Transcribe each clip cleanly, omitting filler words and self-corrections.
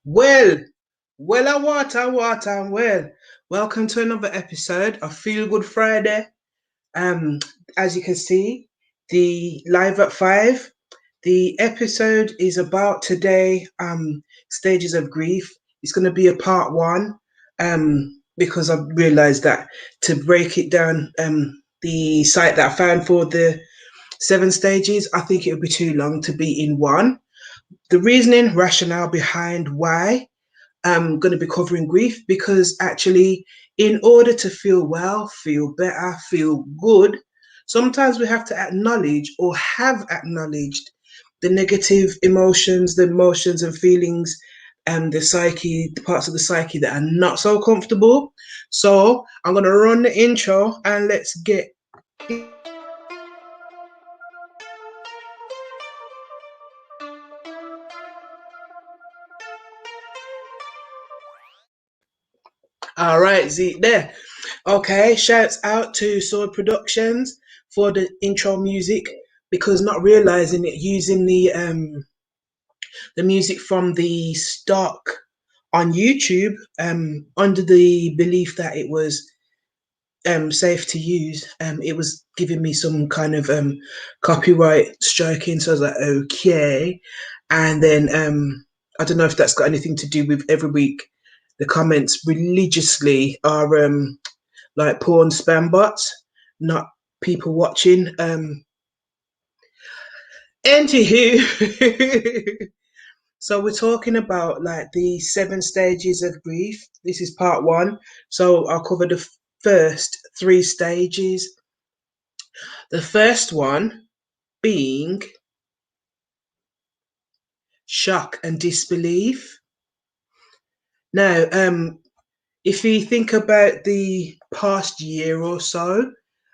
Well, well. Welcome to another episode of Feel Good Friday. Um, as you can see, the live at 5. The episode is about today, stages of grief. It's going to be a part one, because I realized that to break it down, the site that I found for the 7 stages, I think it would be too long to be in one. The reasoning, rationale behind why I'm going to be covering grief because actually, in order to feel well, feel better, feel good, sometimes we have to acknowledge or have acknowledged the negative emotions, the emotions and feelings, and the psyche, the parts of the psyche that are not so comfortable. So I'm going to run the intro and let's get. All right, Z there. Okay, shouts out to Sword Productions for the intro music because not realizing it using the music from the stock on YouTube under the belief that it was safe to use. It was giving me some kind of copyright striking, so I was like, okay. And then I don't know if that's got anything to do with every week the comments religiously are like porn spam bots, not people watching. Anywho, so we're talking about like the 7 stages of grief. This is part one. So I'll cover the first 3 stages. The first one being shock and disbelief. Now, if you think about the past year or so,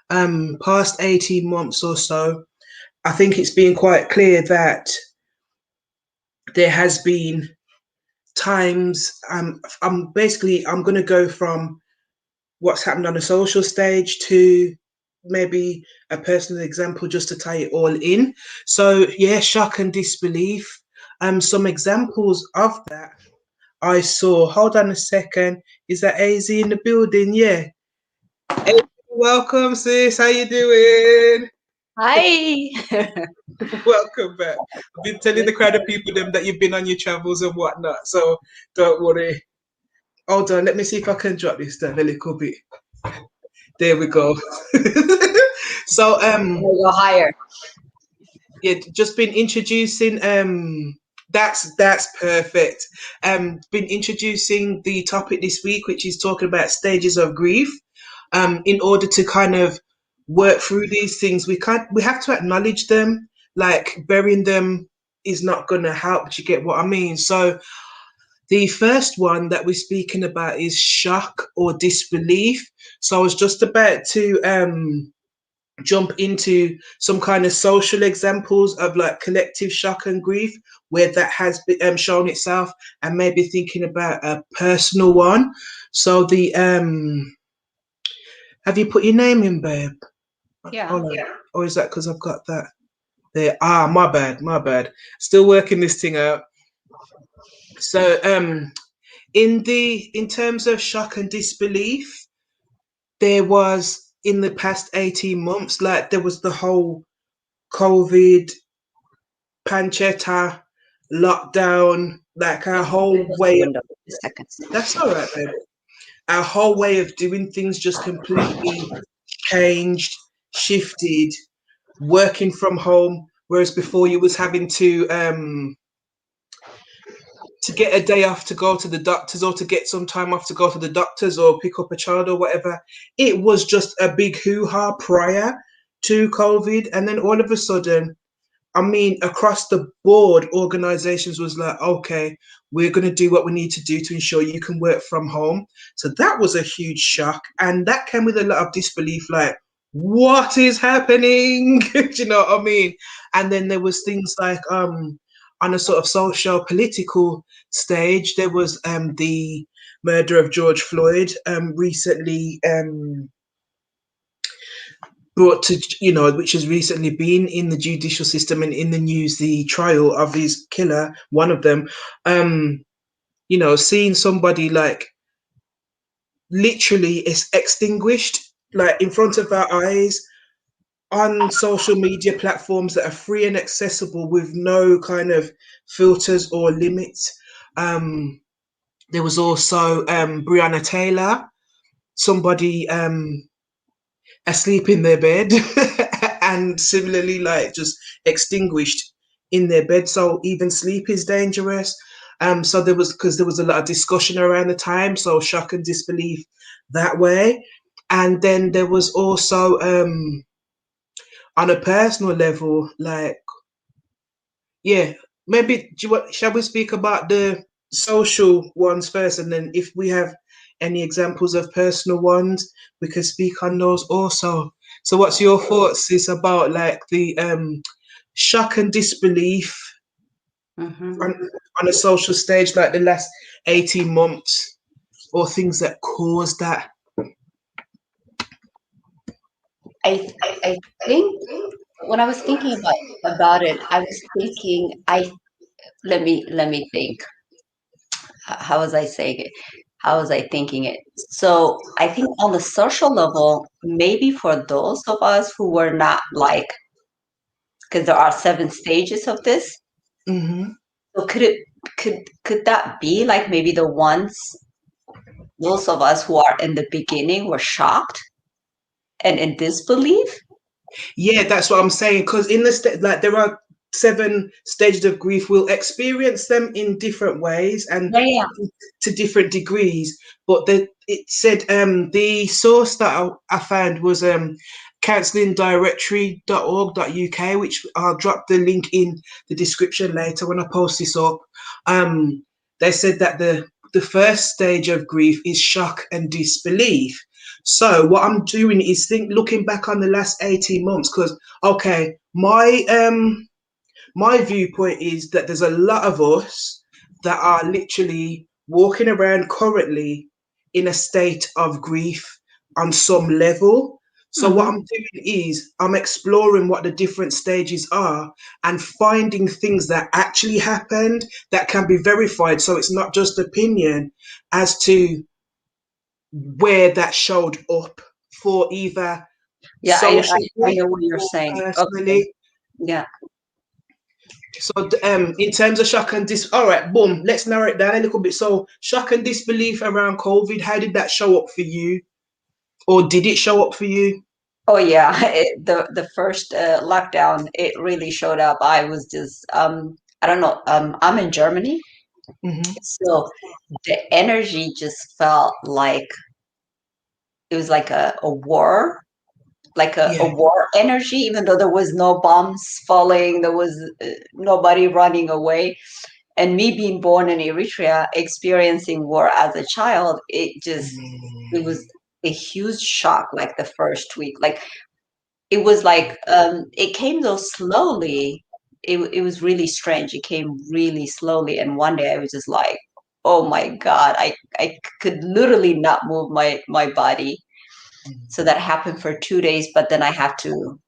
past 18 months or so, I think it's been quite clear that there has been times. I'm going to go from what's happened on a social stage to maybe a personal example just to tie it all in. So yeah, shock and disbelief. Some examples of that I saw. Hold on a second. Is that AZ in the building? Yeah. Hey, welcome, sis. How you doing? Hi. Welcome back. I've been telling the crowd of people them that you've been on your travels and whatnot, so don't worry. Hold on, let me see if I can drop this down a little bit. There we go. So Go higher. yeah, just been introducing that's perfect. Been introducing the topic this week, which is talking about stages of grief. In order to kind of work through these things, we have to acknowledge them. Like burying them is not gonna help. You get what I mean? So the first one that we're speaking about is shock or disbelief. So I was just about to jump into some kind of social examples of like collective shock and grief where that has been, shown itself, and maybe thinking about a personal one. So the have you put your name in, babe? Yeah. Hold on. Or is that because I've got that there? Ah, my bad. Still working this thing out. So in terms of shock and disbelief, there was in the past 18 months, like there was the whole COVID, pancetta, lockdown, like our whole way of, Window. Seconds. that's all right, babe. Our whole way of doing things just completely changed, shifted, working from home, whereas before you was having to get a day off to go to the doctors or to get some time off to go to the doctors or pick up a child or whatever. It was just a big hoo-ha prior to COVID. And then all of a sudden, I mean, across the board, organizations was like, okay, we're going to do what we need to do to ensure you can work from home. So that was a huge shock. And that came with a lot of disbelief, like, what is happening? Do you know what I mean? And then there was things like, on a sort of social political stage, there was the murder of George Floyd recently brought to, which has recently been in the judicial system and in the news, the trial of his killer, one of them. seeing somebody like literally is extinguished like in front of our eyes on social media platforms that are free and accessible with no kind of filters or limits. There was also Breonna Taylor, somebody asleep in their bed and similarly like just extinguished in their bed. So even sleep is dangerous. So there was because there was a lot of discussion around the time, so shock and disbelief that way. And then there was also on a personal level, like yeah, maybe shall we speak about the social ones first, and then if we have any examples of personal ones, we can speak on those also. So, what's your thoughts is about like the shock and disbelief Mm-hmm. on a social stage, like the last 18 months, or things that caused that? I think when I was thinking about it, I was thinking I let me think. How was I saying it? How was I thinking it? So I think on the social level, maybe for those of us who were not like, because there are 7 stages of this. Mm-hmm. So could that be like maybe the ones those of us who are in the beginning were shocked and in disbelief? Yeah, that's what I'm saying. Because in the like there are 7 stages of grief. We'll experience them in different ways and Yeah, yeah. to different degrees. But it said the source that I found was counselingdirectory.org.uk, which I'll drop the link in the description later when I post this up. They said that the first stage of grief is shock and disbelief. So what I'm doing is looking back on the last 18 months because okay, my viewpoint is that there's a lot of us that are literally walking around currently in a state of grief on some level. So what Mm-hmm. I'm doing is I'm exploring what the different stages are and finding things that actually happened that can be verified. So it's not just opinion as to where that showed up for either Yeah, I socially know what you're or saying. Okay. personally. Yeah. So, in terms of shock and all right, boom, let's narrow it down a little bit. So, shock and disbelief around COVID, how did that show up for you, or did it show up for you? Oh yeah, the first lockdown, it really showed up. I was just I don't know. I'm in Germany, Mm-hmm. so the energy just felt like it was like a war, like a Yeah. war energy, even though there was no bombs falling, there was nobody running away. And me being born in Eritrea, experiencing war as a child, it was a huge shock. Like the first week, like it was like it came though slowly. It was really strange. It came really slowly, and one day I was just like, "Oh my God!" I could literally not move my body. So that happened for 2 days, but then I have to,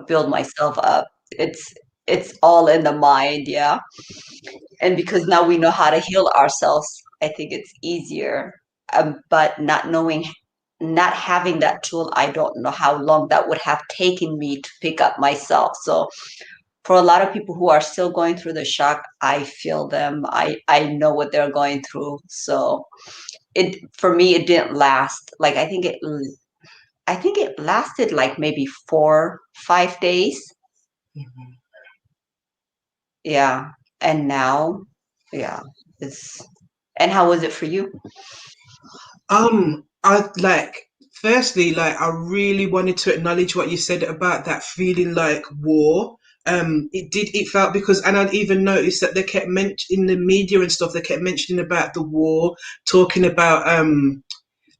build myself up. It's all in the mind, yeah. And because now we know how to heal ourselves, I think it's easier. But not having that tool, I don't know how long that would have taken me to pick up myself. So for a lot of people who are still going through the shock, I feel them. I know what they're going through. So it for me, it didn't last. Like I think it lasted like maybe 4, 5 days. Mm-hmm. Yeah. And now, yeah, it's and how was it for you? I like. Firstly, like I really wanted to acknowledge what you said about that feeling like war. It did. It felt because, and I'd even noticed that they kept mentioning in the media and stuff. They kept mentioning about the war, talking about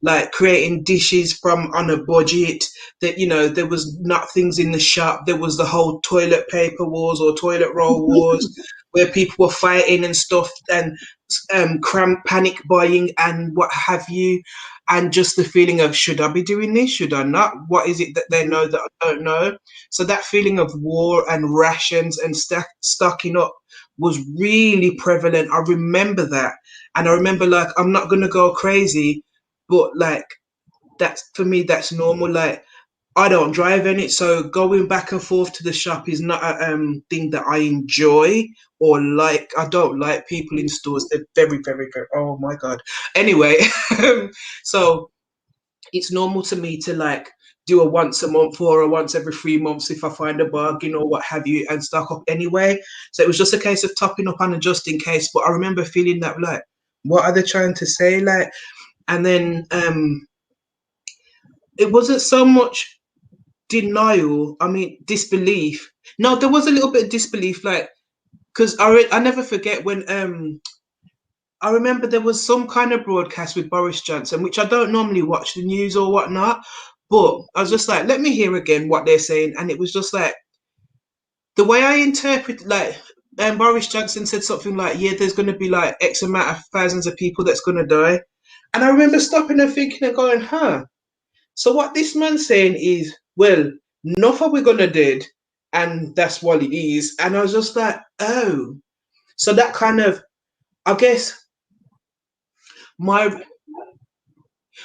like creating dishes from on a budget, that there was not things in the shop, there was the whole toilet paper wars or toilet roll wars where people were fighting and stuff, and cram panic buying and what have you, and just the feeling of should I be doing this, should I not, what is it that they know that I don't know. So that feeling of war and rations and stocking up was really prevalent. I remember that. And I remember, like, I'm not going to go crazy, but like, that's for me, that's normal. Like, I don't drive in it, so going back and forth to the shop is not a thing that I enjoy or like. I don't like people in stores. They're very, very, very. Oh my god. Anyway, so it's normal to me to like do a once a month or a once every 3 months if I find a bargain or what have you and stock up anyway. So it was just a case of topping up on a just in case. But I remember feeling that like, what are they trying to say? Like, and then it wasn't so much denial. I mean, disbelief. No, there was a little bit of disbelief, like because I never forget when I remember there was some kind of broadcast with Boris Johnson, which I don't normally watch the news or whatnot, but I was just like, let me hear again what they're saying, and it was just like the way I interpret, like, Boris Johnson said something like, yeah, there's going to be like X amount of thousands of people that's going to die, and I remember stopping and thinking and going, huh. So what this man's saying is, well, enough are we gonna did, and that's what it is. And I was just like, oh, so that kind of, I guess, my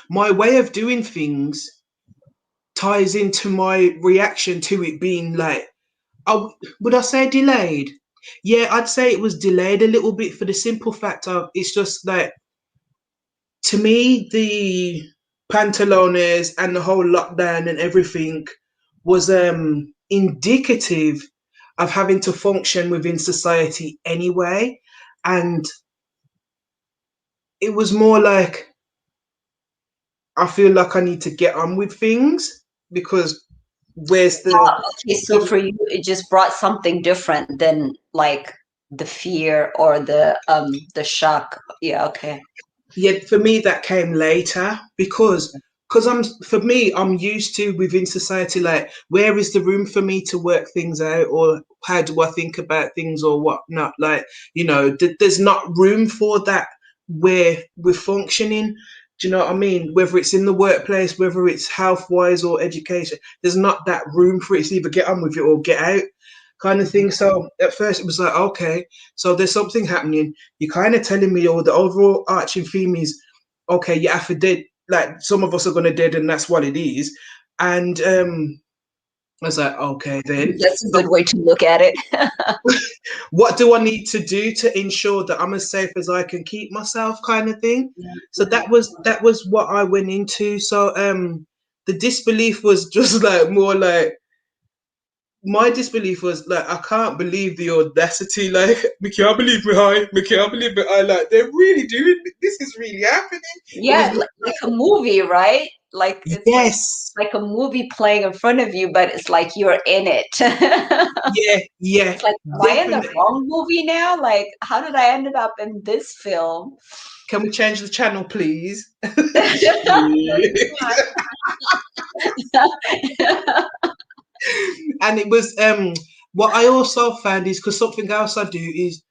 my way of doing things ties into my reaction to it being like, oh, would I say delayed? Yeah, I'd say it was delayed a little bit for the simple fact of it's just like to me the pantalones and the whole lockdown and everything was indicative of having to function within society anyway, and it was more like I feel like I need to get on with things because where's Okay, so for you, it just brought something different than like the fear or the shock. Yeah, okay. yeah, for me that came later because I'm for me I'm used to within society like where is the room for me to work things out or how do I think about things or whatnot, like there's not room for that where we're functioning. Do you know what I mean? Whether it's in the workplace, whether it's health wise or education, there's not that room for it. It's either get on with it or get out kind of thing. So at first it was like, okay, so there's something happening. You're kind of telling me, or the overall arching theme is, okay, you have to dead. Like some of us are gonna dead, and that's what it is. And I was like, okay, then. That's a good So way to look at it. what do I need to do to ensure that I'm as safe as I can keep myself, kind of thing? So that was what I went into. So the disbelief was just like more like my disbelief was like I can't believe the audacity. Like we can't believe we're high. We can't believe we're high. Like they're really doing this. Is really happening. It was Yeah, like a movie, right? Like it's yes, like a movie playing in front of you, but it's like you're in it. yeah, yeah, It's like, am I in the definitely. wrong movie now? Like, how did I ended up in this film? Can we change the channel, please? No, you can't. And it was what I also found is because something else I do is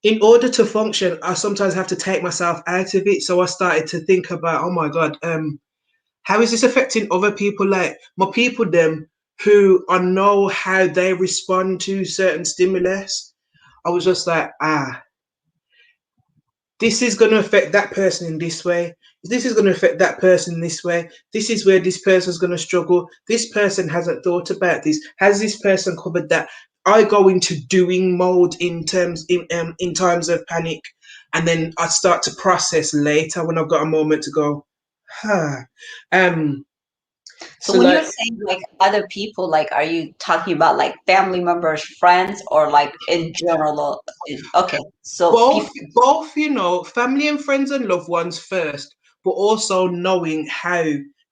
in order to function, I sometimes have to take myself out of it. So I started to think about, oh my god, how is this affecting other people? Like my people, them who I know how they respond to certain stimulus. I was just like, this is going to affect that person in this way. This is going to affect that person in this way. This is where this person's going to struggle. This person hasn't thought about this. Has this person covered that? I go into doing mode in times of panic, and then I start to process later when I've got a moment to go, huh. Um. So So when you're like saying like other people, like, are you talking about like family members, friends, or like in general? Okay, so both, people. family and friends and loved ones first, but also knowing how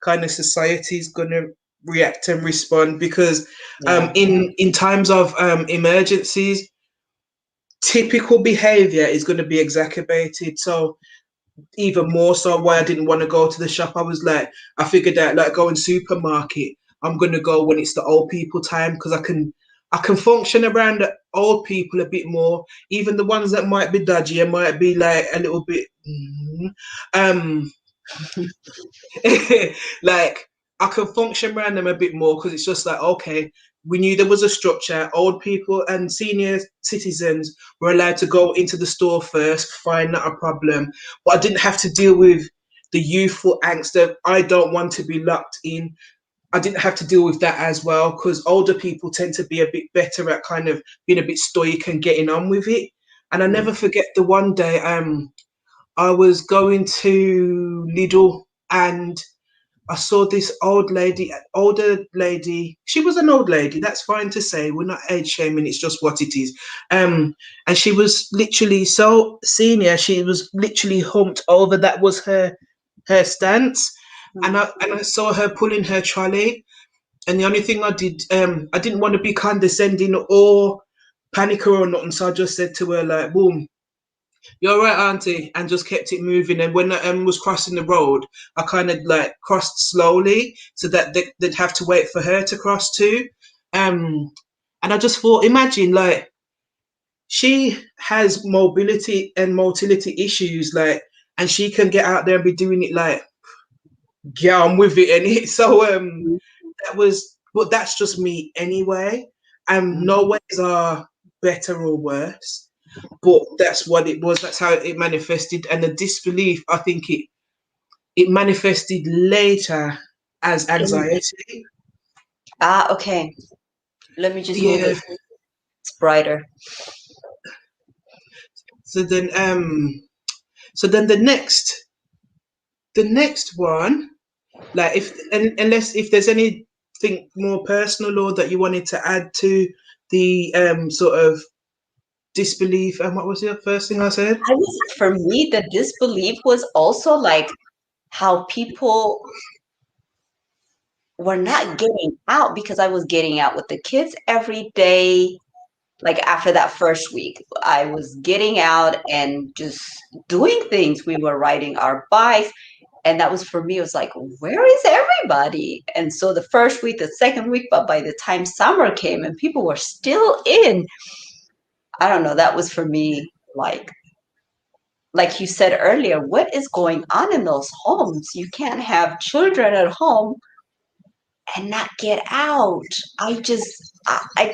kind of society is going to react and respond because Yeah. in times of emergencies typical behavior is going to be exacerbated, so even more so why I didn't want to go to the shop. I was like, I figured out like going supermarket, I'm going to go when it's the old people time because I can function around the old people a bit more, even the ones that might be dodgy and might be like a little bit um like I can function around them a bit more because it's just like okay, we knew there was a structure. Old people and senior citizens were allowed to go into the store first, fine, not a problem. But I didn't have to deal with the youthful angst of I don't want to be locked in. I didn't have to deal with that as well because older people tend to be a bit better at kind of being a bit stoic and getting on with it. And I never forget the one day I was going to Lidl and I saw this older lady. She was an old lady. That's fine to say. We're not age shaming. It's just what it is. And she was literally so senior. She was literally humped over. That was her stance. And I saw her pulling her trolley. And the only thing I did, I didn't want to be condescending or panic her or nothing. So I just said to her like, "Boom, you're right, auntie," and just kept it moving. And when I was crossing the road, I kind of like crossed slowly so that they'd have to wait for her to cross too. And I just thought, imagine like she has mobility and motility issues, like, and she can get out there and be doing it like, yeah, I'm with it. And it, so that was, but that's just me anyway. No ways are better or worse, but that's what it was. That's how it manifested. And the disbelief, I think it manifested later as anxiety. Okay. Let me just move Yeah. it. It's brighter. So then, the next one, like unless if there's anything more personal or that you wanted to add to the sort of disbelief. And what was the first thing I said? I was For me, the disbelief was also like how people were not getting out because I was getting out with the kids every day. Like after that first week, I was getting out and just doing things. We were riding our bikes. And that was for me, it was like, where is everybody? And so the first week, the second week, but by the time summer came and people were still in, I don't know, that was for me like you said earlier, what is going on in those homes? You can't have children at home and not get out. I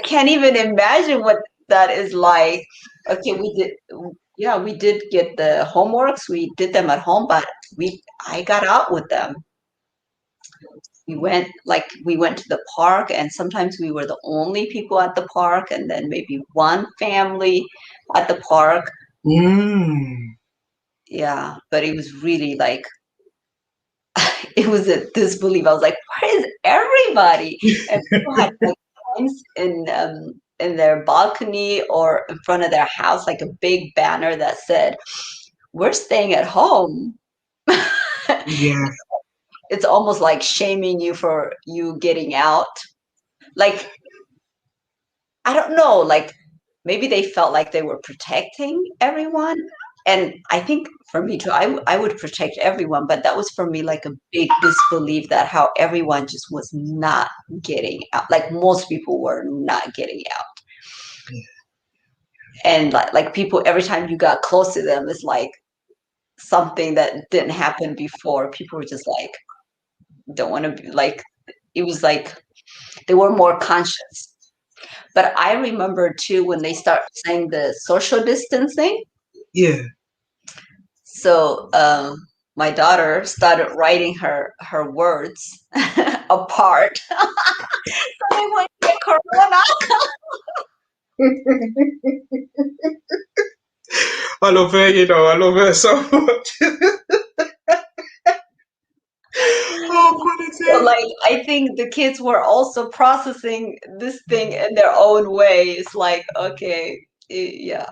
can't even imagine what that is like. Okay, we did get the homeworks. We did them at home, but I got out with them. We went to the park, and sometimes we were the only people at the park, and then maybe one family at the park. Mm. Yeah, but it was really like it was a disbelief. I was like, where is everybody? And people had like signs in their balcony or in front of their house, like a big banner that said, "We're staying at home." Yeah. It's almost like shaming you for you getting out. Like, I don't know, like maybe they felt like they were protecting everyone. And I think for me too, I would protect everyone, but that was for me like a big disbelief that how everyone just was not getting out. Like most people were not getting out. And like people, every time you got close to them, it's like something that didn't happen before. People were just like, don't want to be like, it was like they were more conscious. But I remember too when they start saying the social distancing. Yeah. So my daughter started writing her words apart. So they wouldn't get corona. I love her, I love her so much. Oh, So quality. like I think the kids were also processing this thing in their own way. It's like, okay, yeah.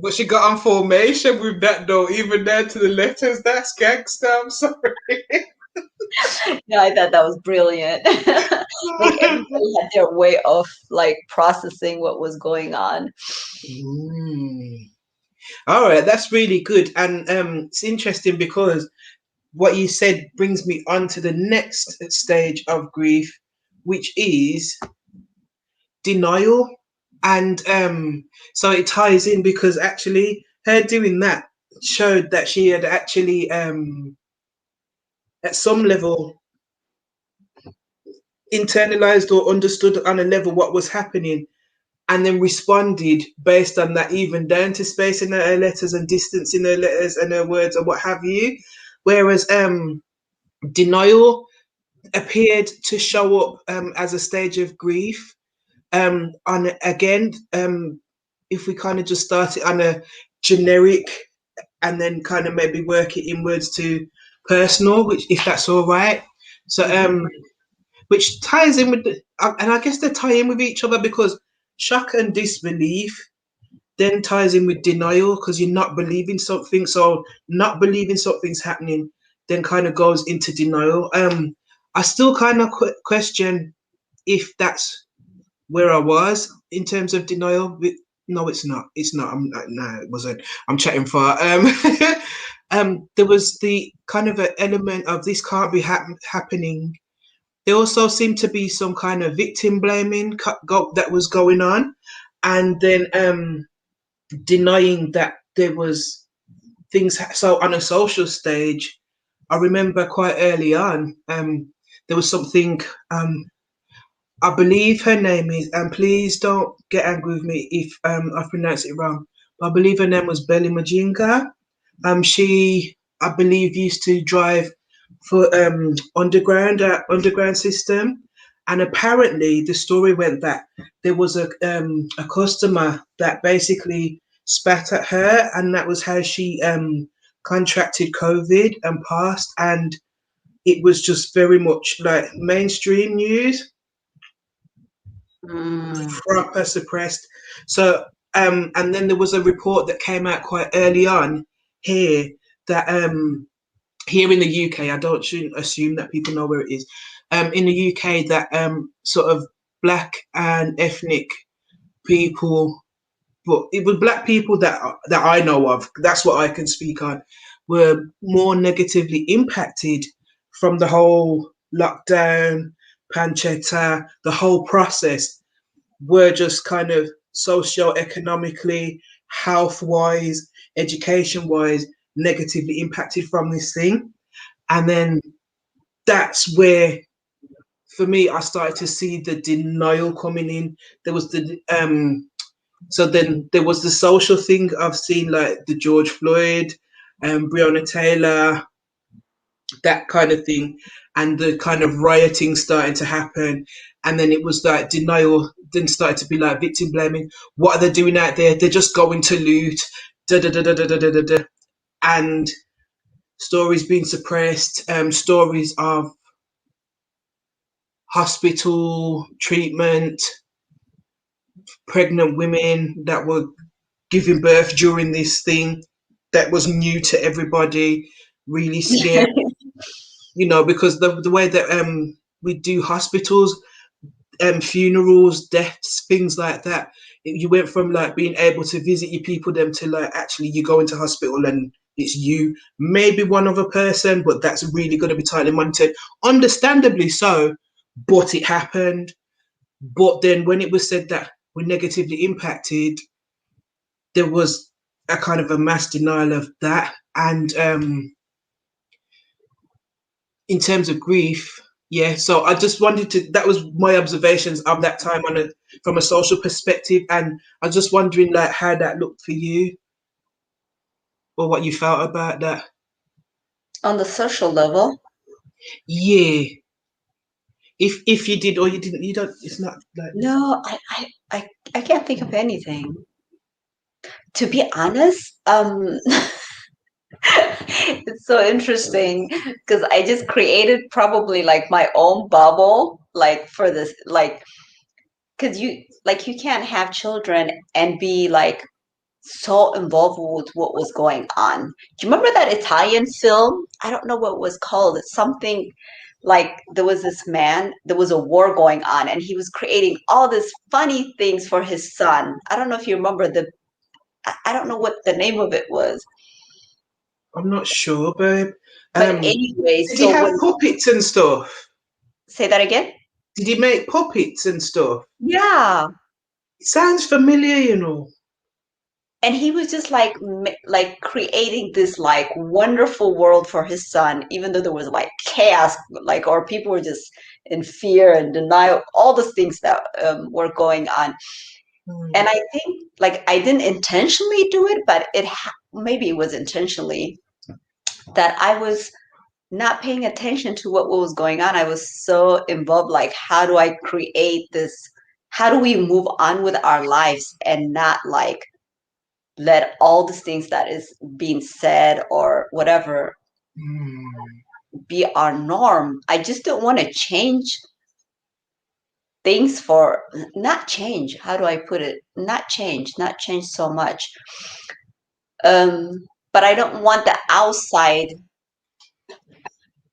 But she got on formation with that though, even down to the letters. That's gangster. I'm sorry. Yeah, I thought that was brilliant. Like everybody had their way of like processing what was going on. Mm. All right, that's really good, and it's interesting because what you said brings me on to the next stage of grief, which is denial. And so it ties in because actually her doing that showed that she had actually at some level internalized or understood on a level what was happening, and then responded based on that, even down to spacing her letters and distancing her letters and her words and what have you. Whereas denial appeared to show up as a stage of grief. And again, if we kind of just start it on a generic and then kind of maybe work it inwards to personal, which if that's all right. So which ties in with and I guess they tie in with each other, because shock and disbelief then ties in with denial, because you're not believing something. So not believing something's happening then kind of goes into denial. I still kind of question if that's where I was in terms of denial. But no, it's not. It's not. No, it wasn't. I'm chatting for. There was the kind of an element of this can't be happening. There also seemed to be some kind of victim blaming that was going on, and then denying that there was things. So on a social stage, I remember quite early on, there was something. I believe her name is, and please don't get angry with me if I pronounce it wrong. But I believe her name was Belly Majinga. She, I believe, used to drive for underground system, and apparently the story went that there was a customer that basically spat at her, and that was how she contracted COVID and passed, and it was just very much like mainstream news, Mm. proper suppressed. So, and then there was a report that came out quite early on here that here in the UK, I don't shouldn't assume that people know where it is. In the UK, that sort of black and ethnic people, but it was black people that I know of. That's what I can speak on. Were more negatively impacted from the whole lockdown, pancetta, the whole process. Were just kind of socio-economically, health-wise, education-wise, negatively impacted from this thing. And then that's where, for me, I started to see the denial coming in. There was the so then there was the social thing I've seen, like the George Floyd, Breonna Taylor, that kind of thing, and the kind of rioting starting to happen. And then it was like denial then started to be like victim blaming. What are they doing out there? They're just going to loot, da da da da da da da da. And stories being suppressed, stories of hospital treatment, pregnant women that were giving birth during this thing that was new to everybody, really scary, because the way that we do hospitals, funerals, deaths, things like that, you went from like being able to visit your people them to like actually you go into hospital and it's you, maybe one other person, but that's really going to be tightly monitored, understandably so, but it happened. But then when it was said that we're negatively impacted, there was a kind of a mass denial of that. And in terms of grief, yeah. So I just wanted to. That was my observations of that time from a social perspective, and I was just wondering like how that looked for you, or what you felt about that. On the social level, Yeah. If you did or you didn't, you don't. It's not like. no, I can't think of anything. To be honest, it's so interesting because I just created probably like my own bubble, like for this, like, because you can't have children and be like so involved with what was going on. Do you remember that Italian film? I don't know what it was called. It's something like there was this man, there was a war going on, and he was creating all these funny things for his son. I don't know if you remember I don't know what the name of it was. I'm not sure, babe. But anyway, Did he so have when, puppets and stuff? say that again? Did he make puppets and stuff? Yeah. It sounds familiar. and he was just like creating this like wonderful world for his son, even though there was like chaos, like, or people were just in fear and denial, all the things that were going on. And Mm. I think like I didn't intentionally do it, but maybe it was intentionally that I was not paying attention to what was going on. I was so involved, like, how do I create this? How do we move on with our lives and not like let all the things that is being said or whatever Mm. be our norm? I just don't want to change things for not change. How do I put it? Not change so much. But I don't want the outside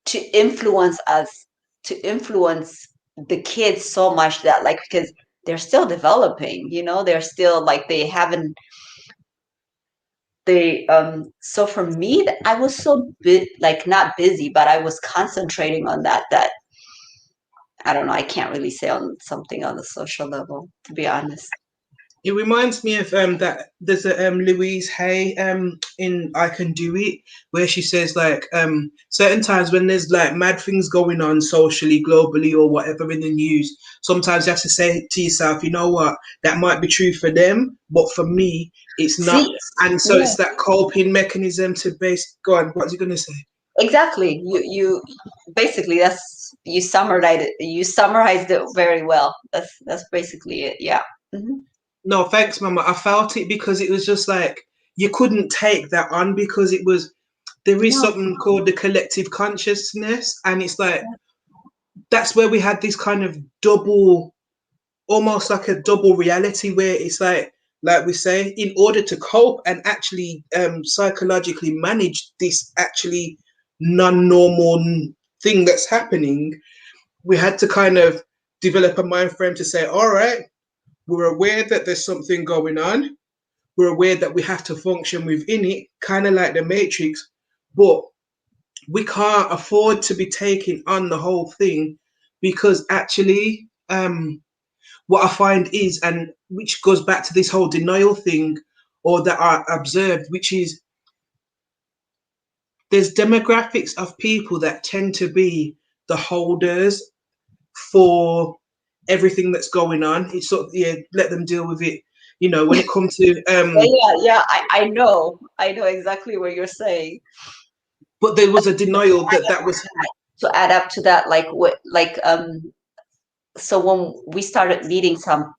to influence us, to influence the kids so much that like because they're still developing, they're still like they haven't they so for me I was so like not busy, but I was concentrating on that I don't know, I can't really say on something on the social level, to be honest. It reminds me of that there's a Louise Hay in I Can Do It, where she says like certain times when there's like mad things going on socially, globally, or whatever in the news, sometimes you have to say to yourself, you know what, that might be true for them, but for me it's not. See, And so yeah, it's that coping mechanism to base. Go on, what's he gonna say? exactly. You basically that's you summarized it very well. That's basically it. Yeah. Hmm. No, thanks, Mama. I felt it because it was just like you couldn't take that on because it was there is No. something called the collective consciousness, and it's like that's where we had this kind of double, almost like a double reality, where it's like we say, in order to cope and actually psychologically manage this actually non-normal thing that's happening, we had to kind of develop a mind frame to say, all right, we're aware that there's something going on, we're aware that we have to function within it, kind of like the Matrix, but we can't afford to be taking on the whole thing because actually, what I find is, and which goes back to this whole denial thing, or that I observed, which is there's demographics of people that tend to be the holders for everything that's going on. It's sort of, yeah, let them deal with it. You know, when it comes to Yeah, yeah, yeah. I know exactly what you're saying. but there was a denial that that was To add up to that, like what, like so when we started meeting some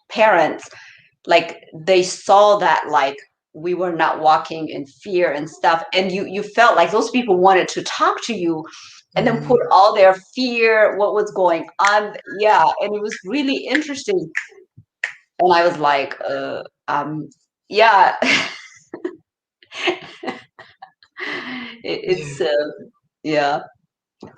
parents, like they saw that like we were not walking in fear and stuff, and you felt like those people wanted to talk to you and then put mm, all their fear, what was going on. Yeah, and it was really interesting. And I was like, yeah. yeah. It's yeah.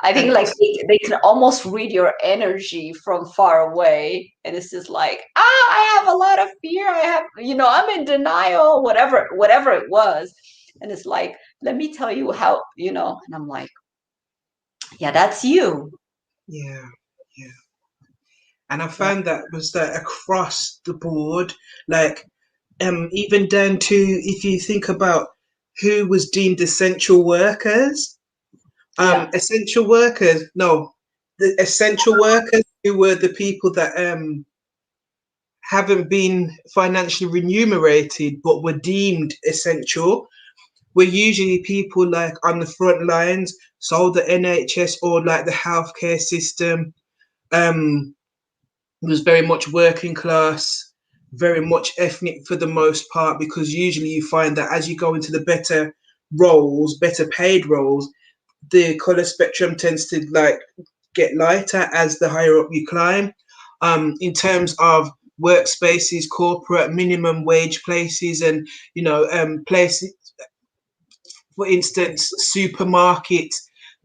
I think And like they can almost read your energy from far away, and it's just like, I have a lot of fear. I have, I'm in denial, whatever it was, and it's like, let me tell you how, and I'm like, yeah, that's you. yeah, yeah. And I found that was that across the board, like even down to if you think about who was deemed essential workers, Yeah, essential workers, no, the essential workers who were the people that haven't been financially remunerated but were deemed essential were usually people like on the front lines, so the NHS or like the healthcare system. Um, was very much working class, very much ethnic for the most part, because usually you find that as you go into the better roles, better paid roles, the color spectrum tends to like get lighter as the higher up you climb. In terms of workspaces, corporate minimum wage places, and places, for instance, supermarkets,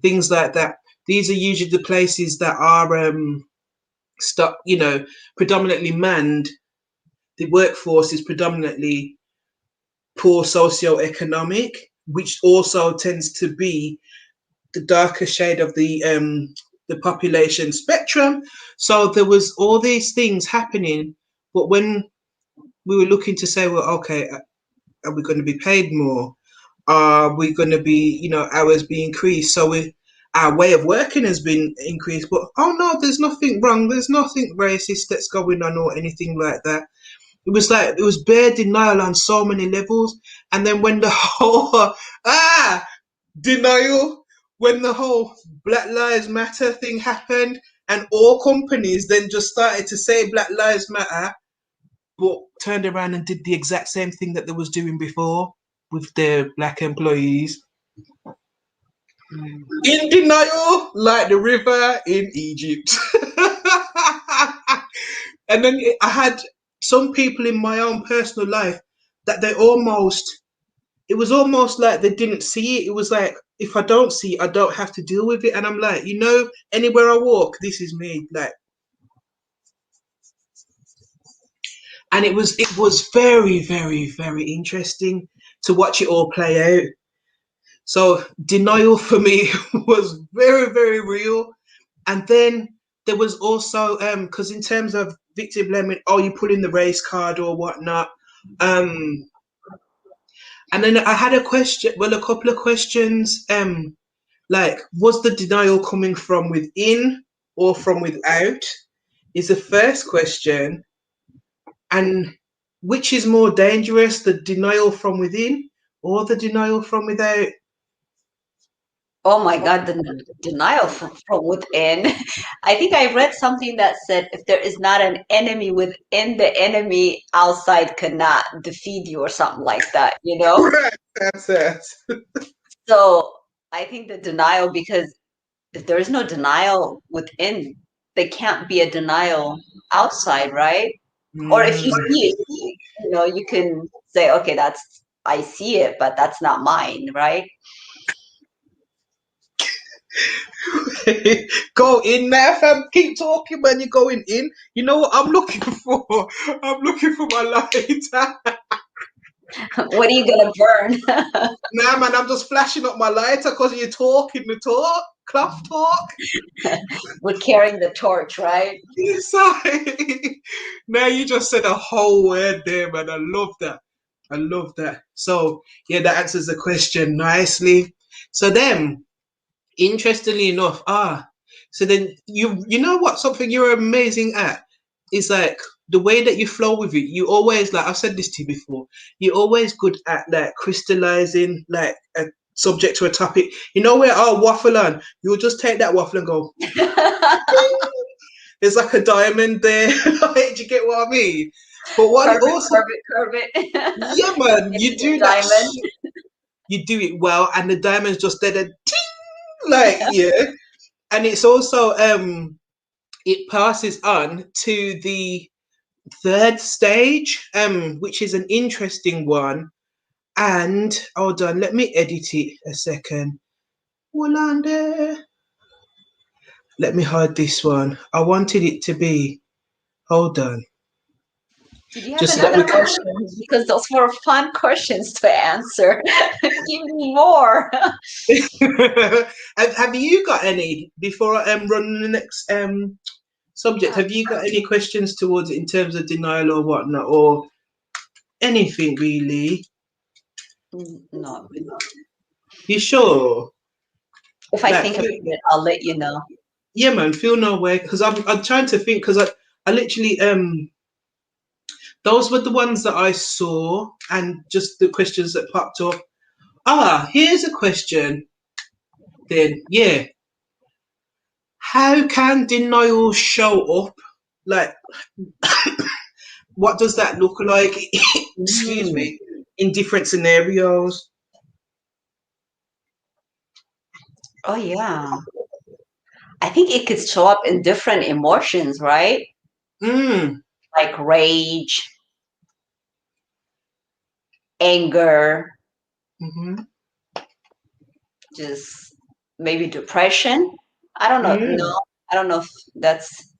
things like that. These are usually the places that are stuck, predominantly manned. The workforce is predominantly poor socio-economic, which also tends to be the darker shade of the population spectrum. So there was all these things happening, but when we were looking to say, well, okay, are we going to be paid more? Are we going to be, hours be increased? So our way of working has been increased. But oh no, there's nothing wrong. There's nothing racist that's going on or anything like that. It was bare denial on so many levels. And then when the whole denial, when the whole Black Lives Matter thing happened, and all companies then just started to say Black Lives Matter, but turned around and did the exact same thing that they was doing before with their black employees. In denial, like the river in Egypt. And then I had some people in my own personal life that it was almost like they didn't see it. It was like, if I don't see it, I don't have to deal with it. And I'm like, anywhere I walk, this is me. Like, and it was very, very, very interesting to watch it all play out. So denial for me was very, very real. And then there was also because in terms of victim blaming, oh, you pull in the race card or whatnot. And then I had a couple of questions. Like, was the denial coming from within or from without? Is the first question. And which is more dangerous, the denial from within or the denial from without? Oh my God, the denial from within. I think I read something that said if there is not an enemy within, the enemy outside cannot defeat you or something like that, you know? Right, that's it. So I think the denial, because if there is no denial within, there can't be a denial outside, right? Or if you Mm. see it, you can say, okay, I see it, but that's not mine, right? Go in there, fam. Keep talking when you're going in. You know what I'm looking for? I'm looking for my lighter. What are you gonna burn? Nah, man, I'm just flashing up my lighter because you're talking the talk, cloth talk. We're carrying the torch, right? Sorry. Now you just said a whole word there, man. I love that. I love that. So yeah, that answers the question nicely. So then, interestingly enough, so then you know what, something you're amazing at is like the way that you flow with it. You always, like I've said this to you before, you're always good at like crystallizing like a subject to a topic. Where I'll waffle on, you'll just take that waffle and go, there's like a diamond there. Do you get what I mean? But what Curve it it, also, curve it, curve it. yeah, man, Make you it a do that. diamond. You do it well, and the diamond's just there, like, yeah. And it's also it passes on to the third stage, which is an interesting one. And hold on, let me edit it a second. Wallanda. Let me hide this one. I wanted it to be. Hold on, Did you have just so that another we can. question? Because those were fun questions to answer. Give me more. have you got any before I run the next subject? Have you got any questions towards it in terms of denial or whatnot, or anything really? No. You sure? If I Like, think about it, I'll let you know. yeah, man, feel no way because I'm trying to think because I literally those were the ones that I saw and just the questions that popped up. Here's a question. Then yeah, how can denial show up? Like, what does that look like? Excuse Mm. me, in different scenarios. Oh, yeah. I think it could show up in different emotions, right? Mm. Like rage, anger, Mm-hmm. just maybe depression. I don't know. Mm. No, I don't know if that's,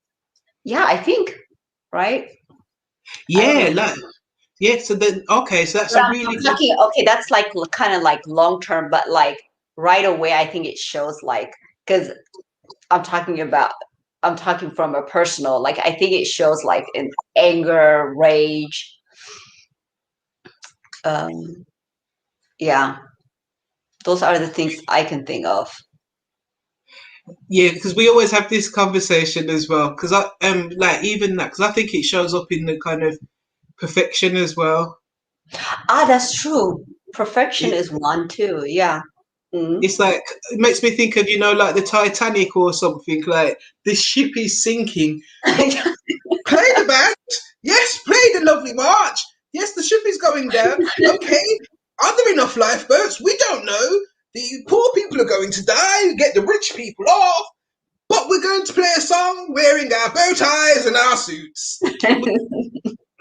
yeah, I think, right? I don't Yeah, know. like, yeah. So then, okay, so that's But a I'm really good. talking, okay, that's like kind of like long term, but like right away, I think it shows like, because I'm talking about, I'm talking from a personal, like, I think it shows like in anger, rage. Um, yeah, those are the things I can think of. Yeah, because we always have this conversation as well. Because I like even that because I think it shows up in the kind of perfection as well. Ah, that's true. Perfection It, is one too. Yeah. Mm. it's like it makes me think of like the Titanic or something. Like this ship is sinking, but play the band. Yes, play the lovely march. Yes, the ship is going down. Okay, are there enough lifeboats? We don't know. The poor people are going to die. Get the rich people off. But we're going to play a song wearing our bow ties and our suits.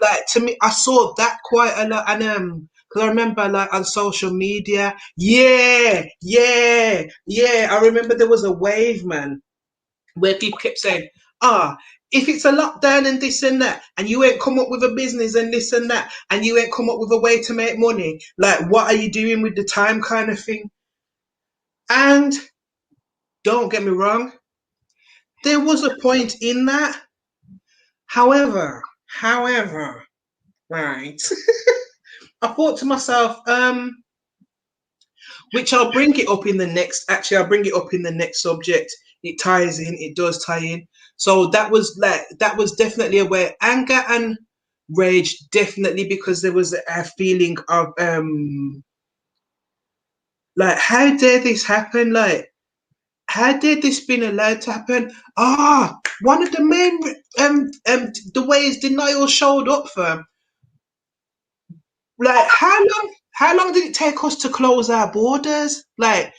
Like to me, I saw that quite a lot, and because I remember like on social media, yeah, yeah, yeah. I remember there was a wave, man, where people kept saying, if it's a lockdown and this and that, and you ain't come up with a business and this and that, and you ain't come up with a way to make money, like what are you doing with the time, kind of thing. And don't get me wrong, there was a point in that. However, right. I thought to myself, which I'll bring it up in the next. Actually, I'll bring it up in the next subject. It ties in. It does tie in. So that was definitely a way anger and rage, definitely because there was a feeling of like how dare this happen? Like how did this been allowed to happen? One of the main the ways denial showed up for like how long did it take us to close our borders? Like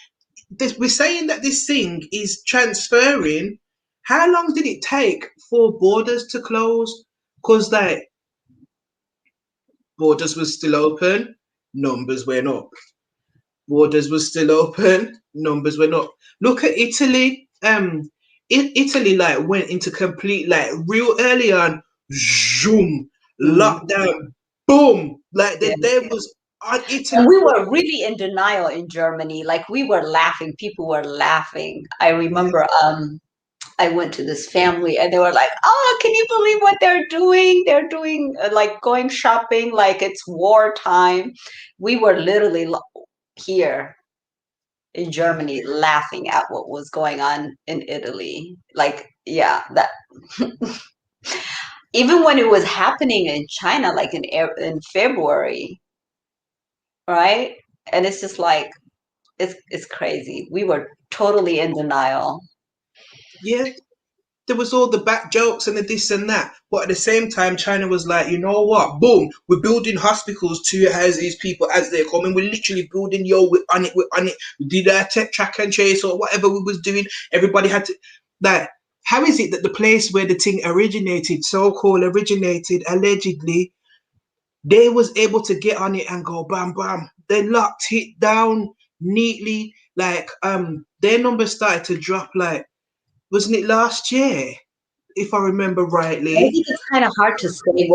this, we're saying that this thing is transferring. How long did it take for borders to close? Because like borders was still open, numbers went up. Borders was still open, numbers went up. Look at Italy. Italy like went into complete like real early on. Zoom, Mm. lockdown, boom. Like Yeah. there was on And Italy. we were really in denial in Germany. Like we were laughing. People were laughing. I Yeah, remember I went to this family and they were like, "Oh, can you believe what they're doing? They're doing like going shopping like it's wartime." We were literally here in yeah. Germany laughing at what was going on in Italy. Like, yeah, that even when it was happening in China, like in February, right? And it's just like it's crazy. We were totally in denial. Yeah, there was all the back jokes and the this and that. But at the same time, China was like, you know what? Boom, we're building hospitals to house these people as they're coming. We're literally building, we're on it, we're on it. We did our tech track and trace or whatever we was doing. Everybody had to, like, how is it that the place where the thing originated, so-called originated, allegedly, they was able to get on it and go bam, bam. They locked it down neatly. Like, their numbers started to drop, like, wasn't it last year? If I remember I rightly. think it's kind of hard to say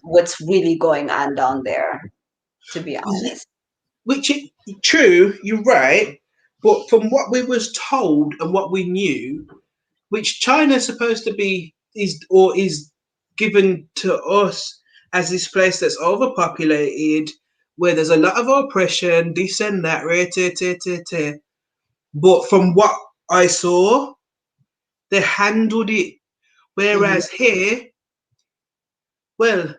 what's really going on down there, to be Yeah, honest. which is true, you're right. But from what we was told and what we knew, which China's supposed to be is given to us as this place that's overpopulated, where there's a lot of oppression, this and that, right, but from what I saw, they handled it. Mhm. Whereas here, well,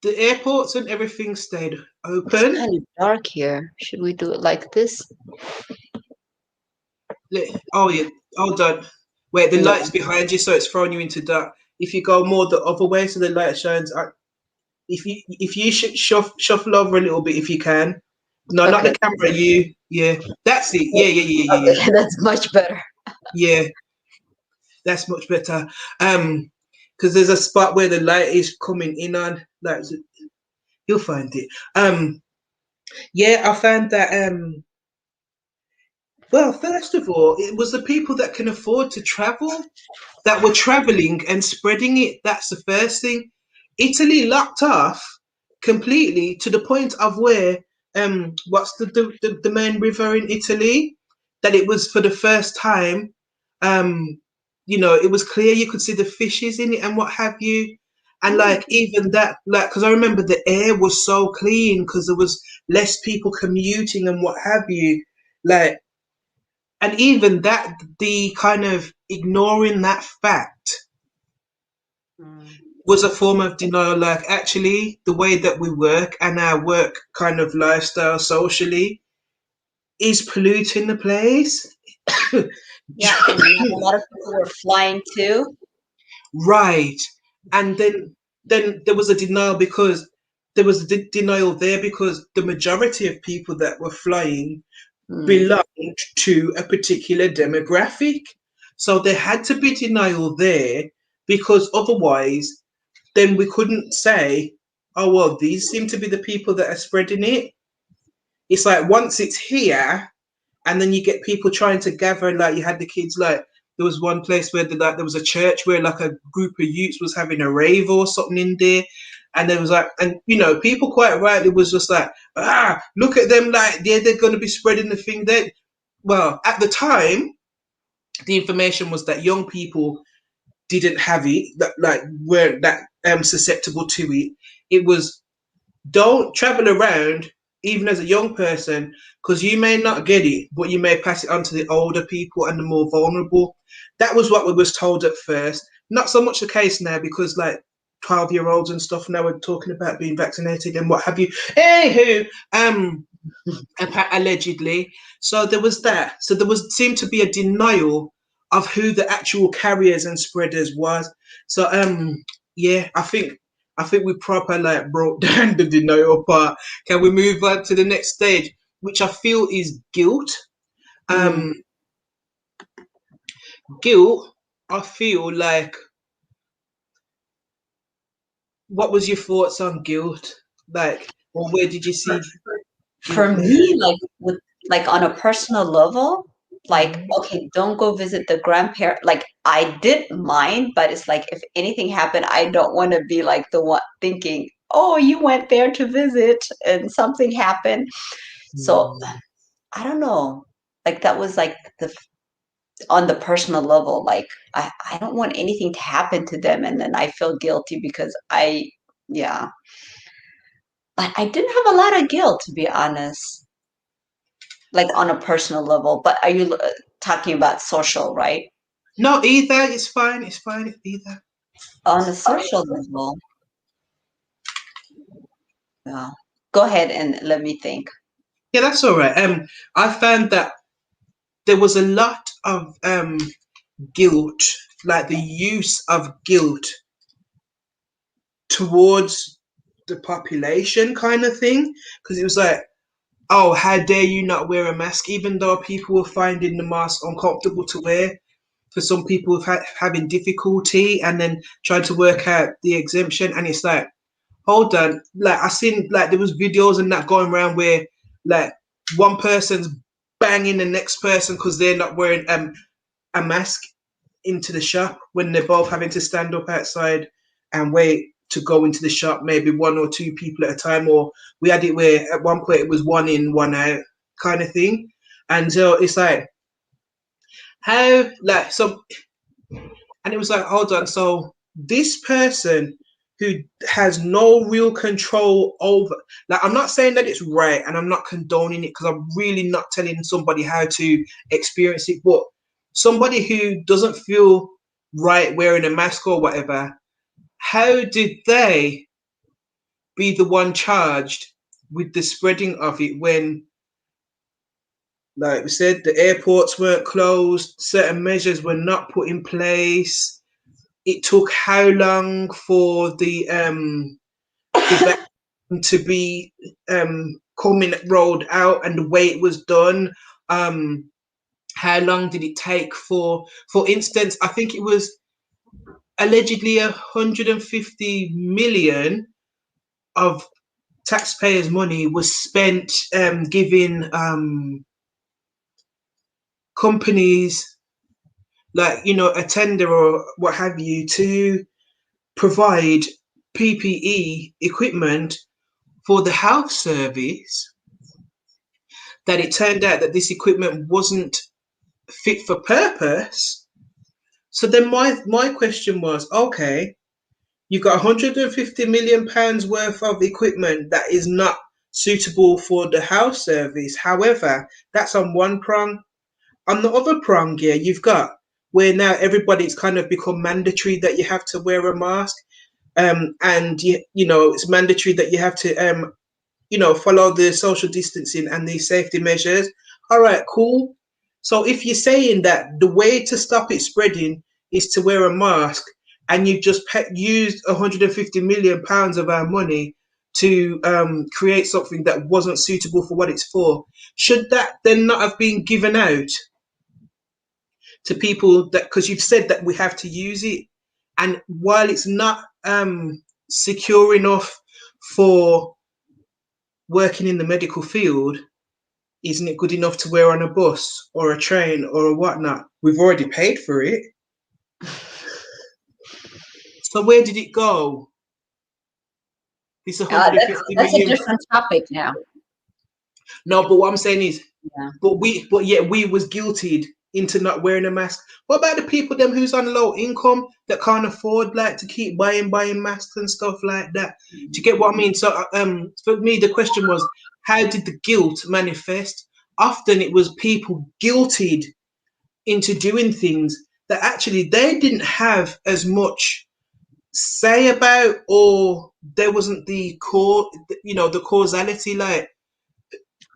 the airports and everything stayed It's open. kind of dark here. Should we do it like this? Oh yeah, hold on. Wait, the Yeah. light's behind you, so it's throwing you into dark. If you go more the other way, so the light shines. If you should shuffle over a little bit, if you can. No, not the Okay. camera. You, yeah, that's it. Yeah, yeah, yeah, yeah, yeah, Okay, that's much better. yeah. That's much better. Because there's a spot where the light is coming in on. Like you'll find it. Yeah, I found that. Well, first of all, it was the people that can afford to travel that were traveling and spreading it. That's the first thing. Italy locked off completely to the point of where what's the main river in Italy? That it was for the first time, it was clear you could see the fishes in it and what have you. And like even that, like, because I remember the air was so clean because there was less people commuting and what have you. Like, and even that, the kind of ignoring that fact Mm. was a form of denial. Like, actually, the way that we work and our work kind of lifestyle socially is polluting the place. Yeah, and a lot of people were flying too. Right. And then there was a denial because there was a denial there because the majority of people that were flying Mm. belonged to a particular demographic. So there had to be denial there because otherwise then we couldn't say, oh well, these seem to be the people that are spreading it. It's like once it's here, and then you get people trying to gather. Like you had the kids. Like there was one place where like there was a church where like a group of youths was having a rave or something in there, and there was like, and you know, people quite rightly was just like, look at them, like yeah, they're going to be spreading the thing. That well, at the time, the information was that young people didn't have it, that like weren't that susceptible to it. It was don't travel around even as a young person because you may not get it, but you may pass it on to the older people and the more vulnerable. That was what we was told at first. Not so much the case now because like 12-year-olds and stuff now are talking about being vaccinated and what have you. Anywho, allegedly. So there was that. So there was seemed to be a denial of who the actual carriers and spreaders was. So yeah, I think we proper like broke down the denial part. Can we move on to the next stage, which I feel is guilt? Mm. Um Guilt, I feel like what was your thoughts on guilt? Like, or where did you see guilt For there? me, like with like on a personal level, like Mhm. okay, don't go visit the grandparent. Like I didn't mind, but it's like if anything happened, I don't want to be like the one thinking, oh, you went there to visit and something happened. So I don't know. Like that was like the on the personal level, like I don't want anything to happen to them and then I feel guilty because yeah. But I didn't have a lot of guilt to be honest, like on a personal level. But are you talking about social, right? No, either. It's fine. It's fine. Either. On a social level, yeah. Go ahead and let me think. Yeah, that's all right. I found that there was a lot of guilt, like the use of guilt towards the population, kind of thing, because it was like, oh, how dare you not wear a mask, even though people were finding the mask uncomfortable to wear. For some people, having difficulty, and then trying to work out the exemption, and it's like, hold on, like I seen like there was videos and that going around where like one person's banging the next person because they're not wearing a mask into the shop when they're both having to stand up outside and wait to go into the shop, maybe one or two people at a time. Or we had it where at one point it was one in, one out kind of thing. And so it's like, how, like, so, and it was like, hold on, so this person who has no real control over, like, I'm not saying that it's right and I'm not condoning it because I'm really not telling somebody how to experience it, but somebody who doesn't feel right wearing a mask or whatever, how did they be the one charged with the spreading of it when, like we said, the airports weren't closed, certain measures were not put in place? It took how long for the vaccine to be coming rolled out and the way it was done? Um, how long did it take for instance, I think it was allegedly 150 million of taxpayers' money was spent giving companies like a tender or what have you to provide PPE equipment for the health service, that it turned out that this equipment wasn't fit for purpose. So then my question was, okay, you've got 150 million pounds worth of equipment that is not suitable for the house service. However, that's on one prong. On the other prong, yeah, you've got where now everybody's kind of become mandatory that you have to wear a mask. And you know it's mandatory that you have to follow the social distancing and the safety measures. All right, cool. So if you're saying that the way to stop it spreading is to wear a mask, and you've just used 150 million pounds of our money to create something that wasn't suitable for what it's for, should that then not have been given out to people that, because you've said that we have to use it, and while it's not secure enough for working in the medical field, isn't it good enough to wear on a bus or a train or a whatnot? We've already paid for it. So where did it go? This 150 That's a million. different topic now. No, but what I'm saying is, Yeah. but yet we was guilted into not wearing a mask. What about the people them who's on low income that can't afford like to keep buying masks and stuff like that? Do you get what I mean? So for me the question was, how did the guilt manifest? Often it was people guilted into doing things that actually they didn't have as much say about, or there wasn't the core, the causality. Like,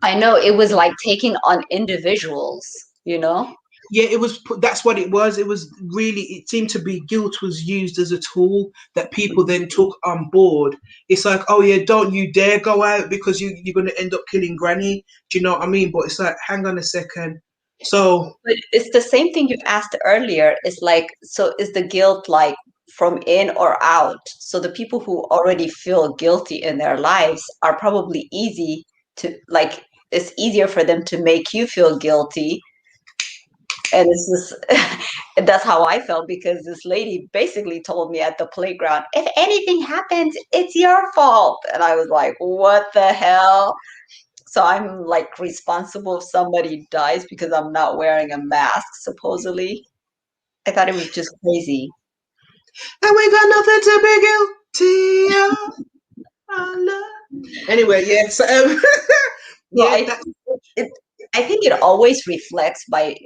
I know it was like taking on individuals, you know? yeah, it was. That's what it was. It was really. It seemed to be guilt was used as a tool that people then took on board. It's like, oh yeah, don't you dare go out because you're going to end up killing Granny. Do you know what I mean? But it's like, hang on a second. So But it's the same thing you asked earlier. It's like, so is the guilt like from in or out? So the people who already feel guilty in their lives are probably easy to like, it's easier for them to make you feel guilty. And it's just, that's how I felt because this lady basically told me at the playground, if anything happens, it's your fault. And I was like, what the hell? So I'm like responsible if somebody dies because I'm not wearing a mask, supposedly. I thought it was just crazy. and we got nothing to be guilty of. I love. Anyway, yeah. So So yeah, that's it, I think it always reflects by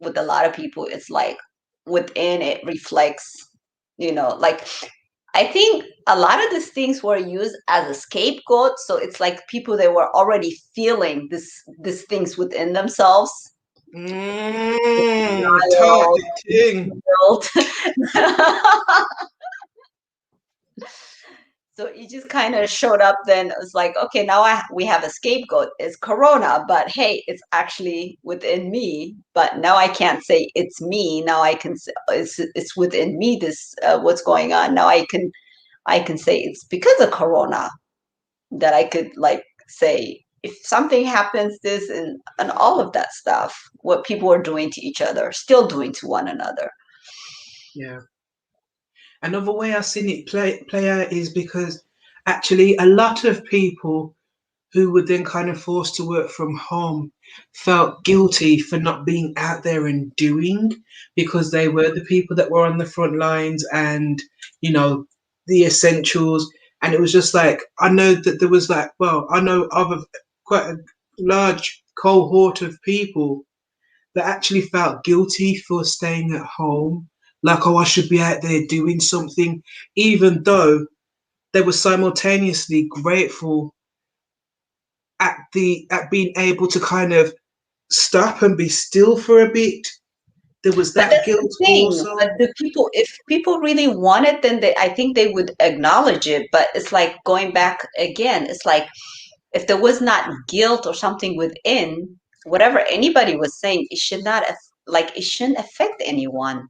with a lot of people. It's like within it reflects, like I think a lot of these things were used as a scapegoat. So it's like people that were already feeling these things within themselves. talk Denial, the thing. guilt. So it just kind of showed up then. It's like, okay, now we have a scapegoat. It's Corona, but hey, it's actually within me. But now I can't say it's me. Now I can say it's within me. This what's going on. Now I can say it's because of Corona that I could like say if something happens, this and all of that stuff. What people are doing to each other, still doing to one another. Yeah. Another way I've seen it play out is because actually a lot of people who were then kind of forced to work from home felt guilty for not being out there and doing, because they were the people that were on the front lines and you know the essentials. And it was just like, I know that there was like, well, I know of quite a large cohort of people that actually felt guilty for staying at home, like, oh, I should be out there doing something, even though they were simultaneously grateful at being able to kind of stop and be still for a bit. There was But that that's the guilt thing. But also. the people, if people really want it, then I think they would acknowledge it. But it's like going back again. It's like if there was not guilt or something within, whatever anybody was saying, it should not like it shouldn't affect anyone.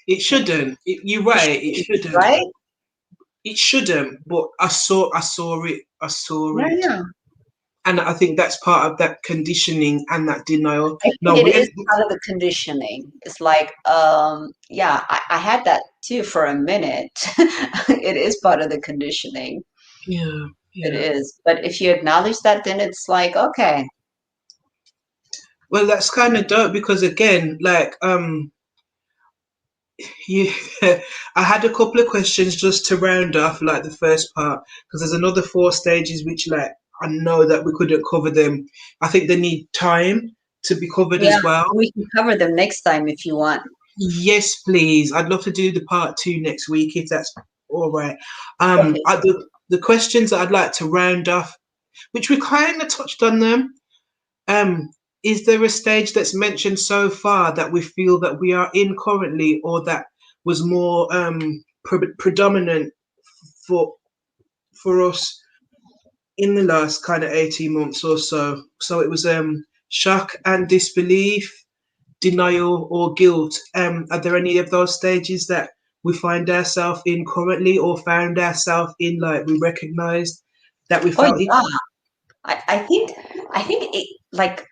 It shouldn't. You're It right. It shouldn't, shouldn't. right? It shouldn't. But I saw it. I saw Yeah, it. yeah. And I think that's part of that conditioning and that denial. I No, think it is we're part of the conditioning. It's like, yeah, I had that too for a minute. It is part of the conditioning. yeah, It yeah. is. But if you acknowledge that, then it's like, okay. Well, that's kind of dope because again, like, Yeah, I had a couple of questions just to round off like the first part because there's another four stages which like I know that we couldn't cover them. I think they need time to be covered Yeah, as well. we can cover them next time if you want. Yes, please. I'd love to do the part two next week if that's all right. Okay. The questions that I'd like to round off, which we kind of touched on them. Um, is there a stage that's mentioned so far that we feel that we are in currently, or that was more predominant for us in the last kind of 18 months or so? So it was shock and disbelief, denial, or guilt. Are there any of those stages that we find ourselves in currently, or found ourselves in, like we recognized that we Oh felt it? yeah. I think it, like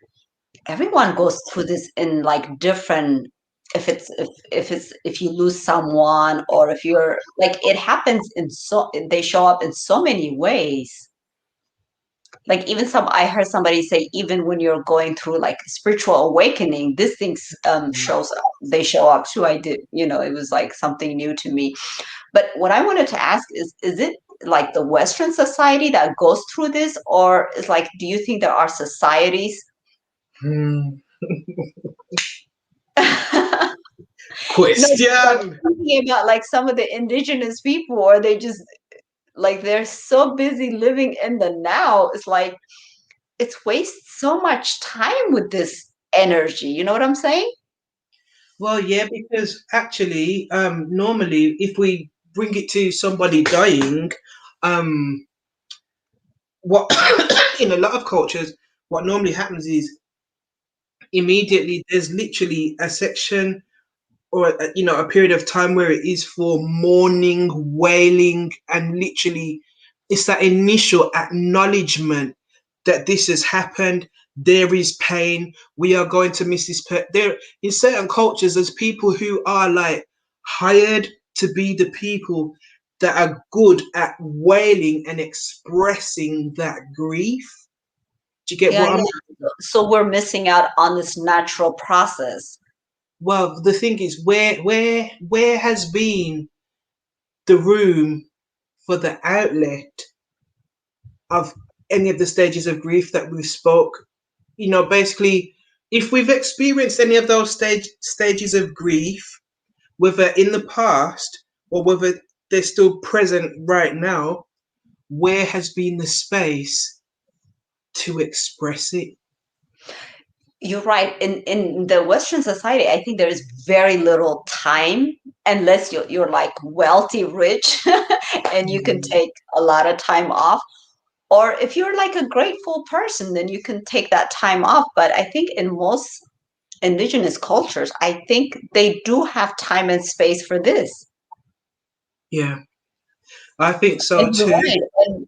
everyone goes through this in like different, if you lose someone, or if you're like, it happens in so they show up in so many ways. Like even some, I heard somebody say, even when you're going through like spiritual awakening, these things shows up, they show up too. I did, it was like something new to me. But what I wanted to ask is it like the Western society that goes through this, or is like, do you think there are societies? Hmm. No, like Question. thinking about like some of the indigenous people, or they just like they're so busy living in the now. It's like it's wastes so much time with this energy. You know what I'm saying? Well, yeah, because actually, normally, if we bring it to somebody dying, um, what in a lot of cultures, what normally happens is immediately there's literally a section or a period of time where it is for mourning, wailing, and literally it's that initial acknowledgement that this has happened. There is pain. We are going to miss this. There, in certain cultures, there's people who are like hired to be the people that are good at wailing and expressing that grief. Do you get Yeah, what I mean? yeah. So we're missing out on this natural process. Well, the thing is, where has been the room for the outlet of any of the stages of grief that we've spoke? Basically, if we've experienced any of those stages of grief, whether in the past or whether they're still present right now, where has been the space to express it? You're right. In the Western society, I think there is very little time, unless you're like wealthy, rich, and you can Mm. take a lot of time off. Or if you're like a grateful person, then you can take that time off. But I think in most indigenous cultures, I think they do have time and space for this. Yeah, I think And so you're too. right. And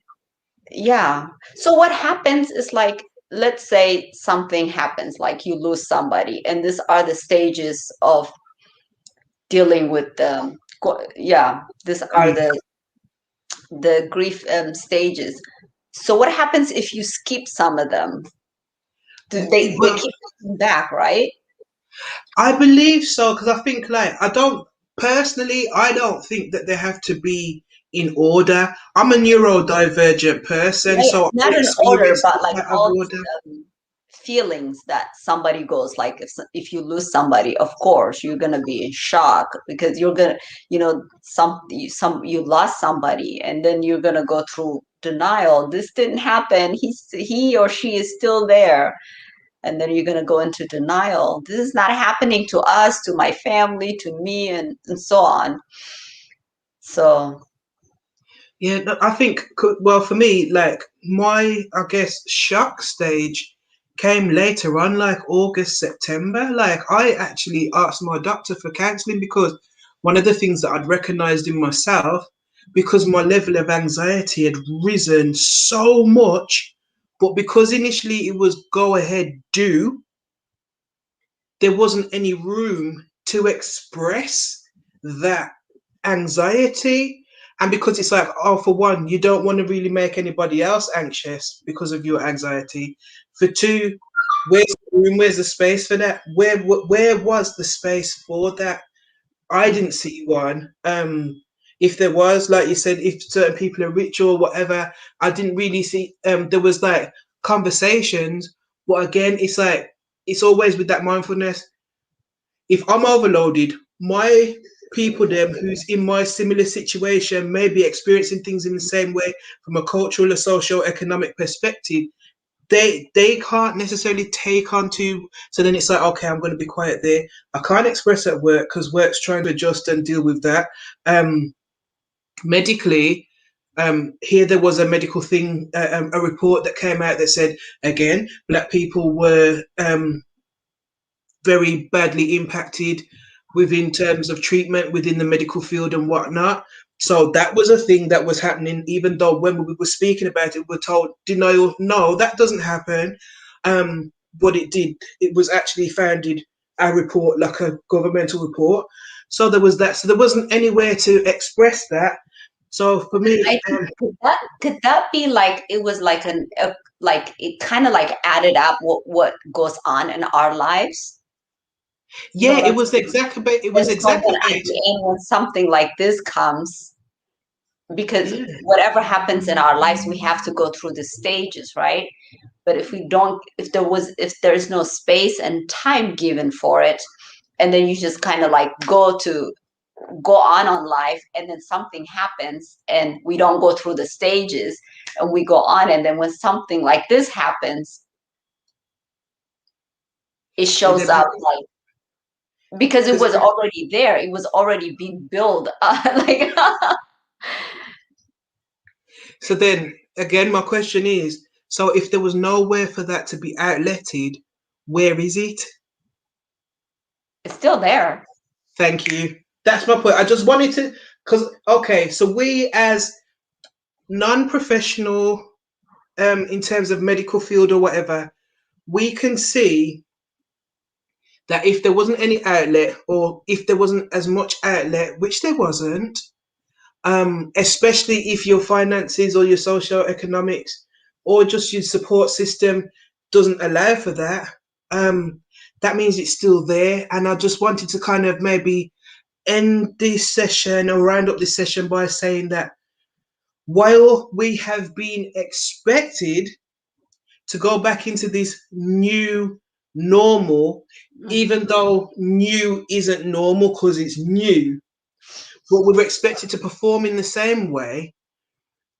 yeah. So what happens is like, let's say something happens, like you lose somebody, and these are the stages of dealing with the, yeah, these are Grief. the grief stages. So what happens if you skip some of them? They Well, keep coming back, right? I believe so because I think like I don't personally I don't think that they have to be in order. I'm a neurodivergent person, Right? so I Not in order, experience but it like out of all order. feelings that somebody goes, like if you lose somebody, of course you're gonna be in shock, because you're gonna, you lost somebody, and then you're gonna go through denial. This didn't happen. He or she is still there. And then you're gonna go into denial. This is not happening to us, to my family, to me, and so on. So Yeah, no, I think well for me like my I guess shock stage came later on, like August, September. Like I actually asked my doctor for counseling because one of the things that I'd recognized in myself, because my level of anxiety had risen so much, but because initially it was go ahead, do, there wasn't any room to express that anxiety. And because it's like, oh, for one, you don't want to really make anybody else anxious because of your anxiety. For two, where's the room? Where's the space for that? Where was the space for that? I didn't see one. If there was, like you said, if certain people are rich or whatever, I didn't really see. There was like conversations, but again, it's like it's always with that mindfulness. If I'm overloaded, my people them who's in my similar situation may be experiencing things in the same way from a cultural or social economic perspective. They can't necessarily take on to, so then it's like, okay, I'm going to be quiet there. I can't express at work because work's trying to adjust and deal with that. Medically, here there was a medical thing, a report that came out that said again black people were very badly impacted within terms of treatment within the medical field and whatnot. So that was a thing that was happening, even though when we were speaking about it, we were told denial, no, that doesn't happen. But it did. It was actually founded a report, like a governmental report. So there was that. So there wasn't anywhere to express that. So for me, I think could that be like it was like like it kind of like added up what goes on in our lives? You know yeah, what I'm it was saying? exacerbate. It And was so then at exacerbated. the end, when something like this comes, because Yeah, whatever happens in our lives, we have to go through the stages, right? But if we don't, if there's no space and time given for it, and then you just kind of like go on life, and then something happens and we don't go through the stages and we go on, and then when something like this happens, it it shows then up like because it because was already there, it was already being built like so then again, my question is: so if there was nowhere for that to be outletted, where is it? it's still there. Thank you. That's my point. I just wanted to, because okay, so we as non-professional, in terms of medical field or whatever, we can see that if there wasn't any outlet, or if there wasn't as much outlet, which there wasn't, especially if your finances or your social economics or just your support system doesn't allow for that, that means it's still there. And I just wanted to kind of maybe end this session or round up this session by saying that while we have been expected to go back into this new normal, even though new isn't normal because it's new, but we were expected to perform in the same way,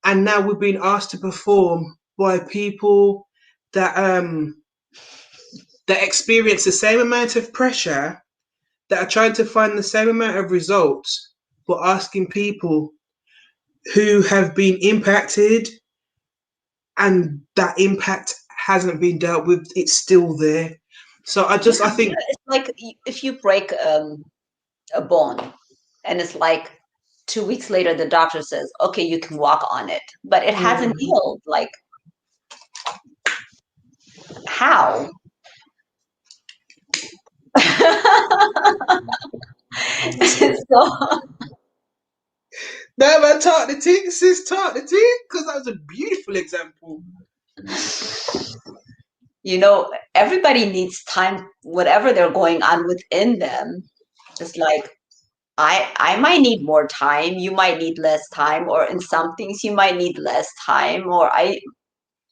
and now we've been asked to perform by people that that experience the same amount of pressure, that are trying to find the same amount of results, but asking people who have been impacted and that impact hasn't been dealt with, it's still there. So I Yeah, think, it's like if you break a bone and it's like 2 weeks later the doctor says, okay, you can walk on it, but it hasn't mm, healed. Like, how? So, no man, talk the tick, sis, talk the tick, because that was a beautiful example. everybody needs time, whatever they're going on within them. It's like I might need more time, you might need less time, or in some things you might need less time, or I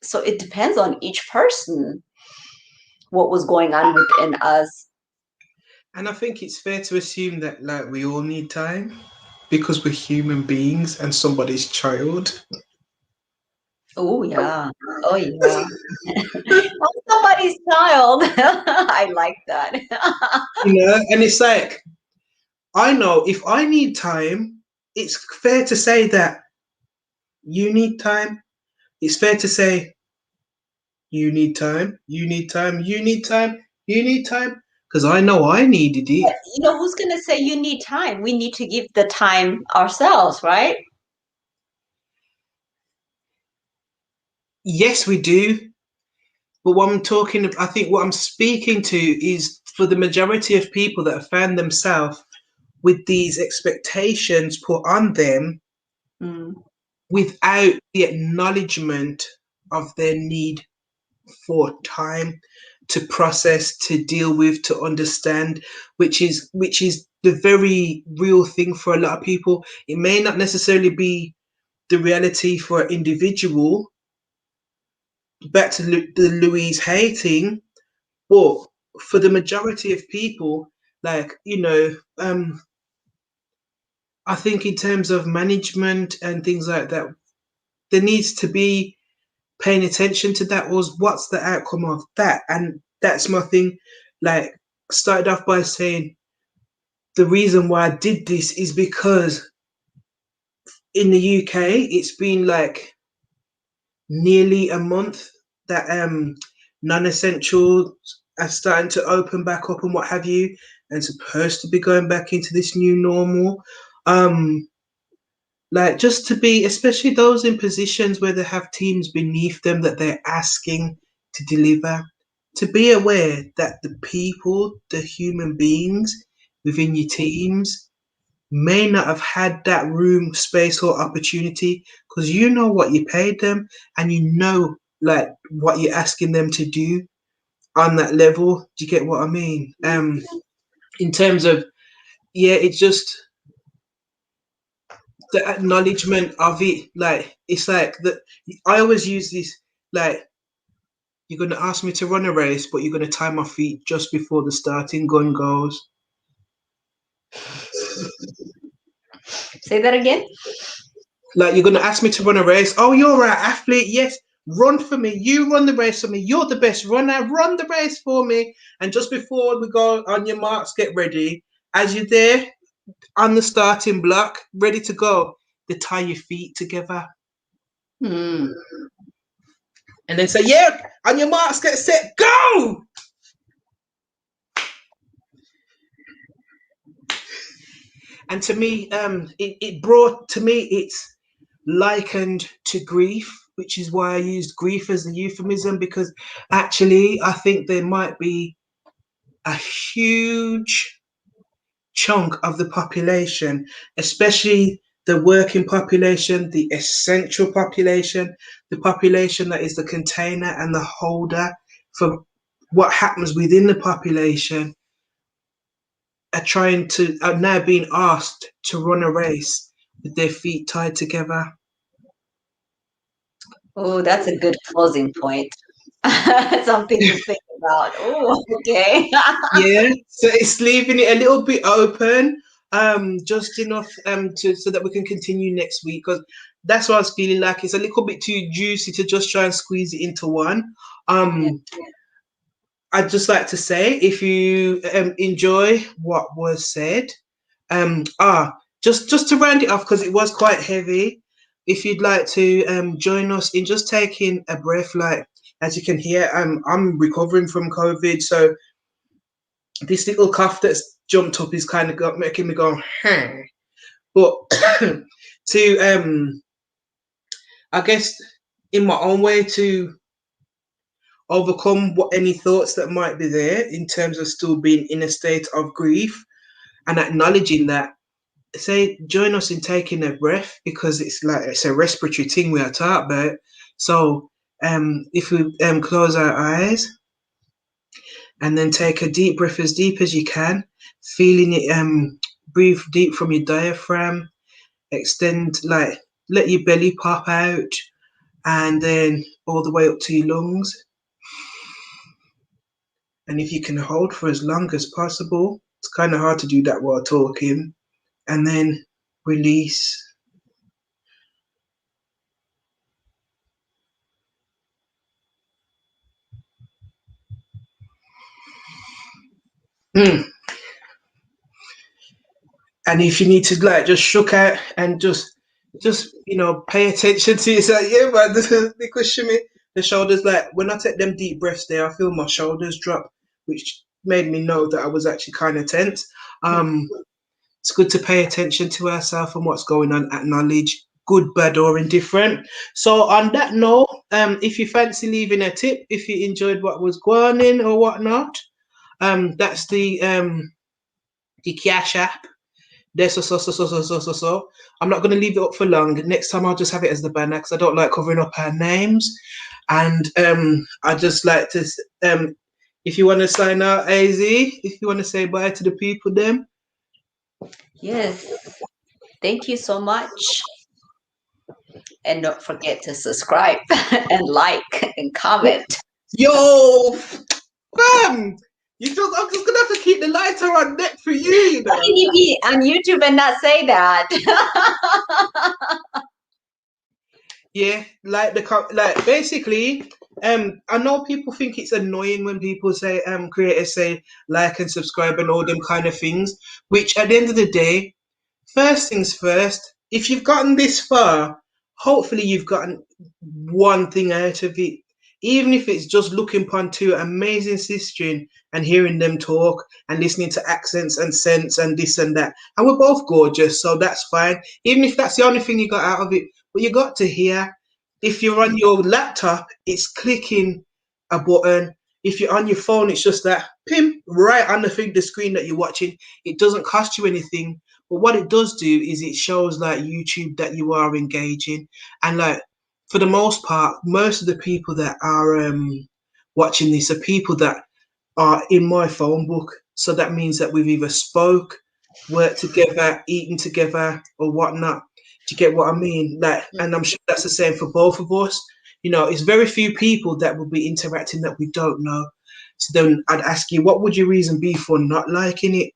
so it depends on each person what was going on within us. And I think it's fair to assume that like we all need time because we're human beings and somebody's child. Oh yeah. Oh yeah. I'm somebody's child. I like that. And it's like, I know if I need time, it's fair to say that you need time. It's fair to say you need time, you need time, you need time, you need time, because I know I needed it. But who's gonna say you need time? We need to give the time ourselves, right? Yes, we do. But what I'm talking, I think what I'm speaking to is for the majority of people that have found themselves with these expectations put on them Mm. without the acknowledgement of their need for time. to process, to deal with, to understand, which is the very real thing for a lot of people. It may not necessarily be the reality for an individual. Back to the Louise Hay thing, but for the majority of people, like I think in terms of management and things like that, there needs to be paying attention to that. Was what's the outcome of that? And that's my thing. Like, started off by saying the reason why I did this is because in the UK it's been like nearly a month that non-essential are starting to open back up and what have you, and supposed to be going back into this new normal. Um, like, just to be, especially those in positions where they have teams beneath them that they're asking to deliver, to be aware that the people, the human beings within your teams may not have had that room, space, or opportunity, because you know what you paid them, and you know, like, what you're asking them to do on that level. Do you get what I mean? In terms of, yeah, it's just the acknowledgement of it. Like, it's like that. I always use this, like, you're gonna ask me to run a race, but you're gonna tie my feet just before the starting gun goes. Say that again. Like, you're gonna ask me to run a race. Oh, you're an athlete, yes. Run for me. You run the race for me. You're the best runner. Run the race for me. And just before we go, on your marks, get ready. As you're there on the starting block, ready to go, they tie your feet together. Hmm. And then say, yeah, on your marks, get set, go! And to me, it brought, to me, it's likened to grief, which is why I used grief as a euphemism, because actually I think there might be a huge chunk of the population, especially the working population, the essential population, the population that is the container and the holder for what happens within the population, are now being asked to run a race with their feet tied together. Oh, that's a good closing point. Something to think about. Oh, okay. Yeah, so it's leaving it a little bit open, just enough to so that we can continue next week, because that's what I was feeling like. It's a little bit too juicy to just try and squeeze it into one. Yeah. I'd just like to say, if you enjoy what was said, um, ah, just to round it off, because it was quite heavy. If you'd like to join us in just taking a breath, like, as you can hear, I'm recovering from COVID, so this little cough that's jumped up is kind of making me go, huh. But to I guess, in my own way, to overcome what any thoughts that might be there in terms of still being in a state of grief and acknowledging that, say, join us in taking a breath, because it's like it's a respiratory thing we are talking about. So if we close our eyes and then take a deep breath, as deep as you can, feeling it, breathe deep from your diaphragm, extend, like, let your belly pop out, and then all the way up to your lungs. And if you can hold for as long as possible, it's kind of hard to do that while talking, and then release. Mm. And if you need to, like, just shook out and just pay attention to it. It's like, yeah, but because shimmy the shoulders, like, when I take them deep breaths there, I feel my shoulders drop, which made me know that I was actually kind of tense. It's good to pay attention to ourselves and what's going on, acknowledge good, bad, or indifferent. So on that note, if you fancy leaving a tip, if you enjoyed what was going on or whatnot, that's the Cash App. There's so. I'm not going to leave it up for long. Next time I'll just have it as the banner, because I don't like covering up our names. And I just like to If you want to sign out, AZ, if you want to say bye to the people, them. Yes. Thank you so much. And don't forget to subscribe and like and comment. Yo, fam, I'm just gonna have to keep the lighter on deck for you, you Why know. can you be on YouTube and not say that? Yeah, like like basically, I know people think it's annoying when people say, creators say like and subscribe and all them kind of things. Which at the end of the day, first things first, if you've gotten this far, hopefully you've gotten one thing out of it. Even if it's just looking upon two amazing sisters and hearing them talk and listening to accents and sense and this and that. And we're both gorgeous, so that's fine. Even if that's the only thing you got out of it. But you got to hear, if you're on your laptop, it's clicking a button. If you're on your phone, it's just that pim right on the screen that you're watching. It doesn't cost you anything. But what it does do is it shows like YouTube that you are engaging, and like for the most part, most of the people that are watching this are people that are in my phone book. So that means that we've either spoke, worked together, eaten together, or whatnot. Do you get what I mean? Like, and I'm sure that's the same for both of us. You know, it's very few people that will be interacting that we don't know. So then I'd ask you, what would your reason be for not liking it?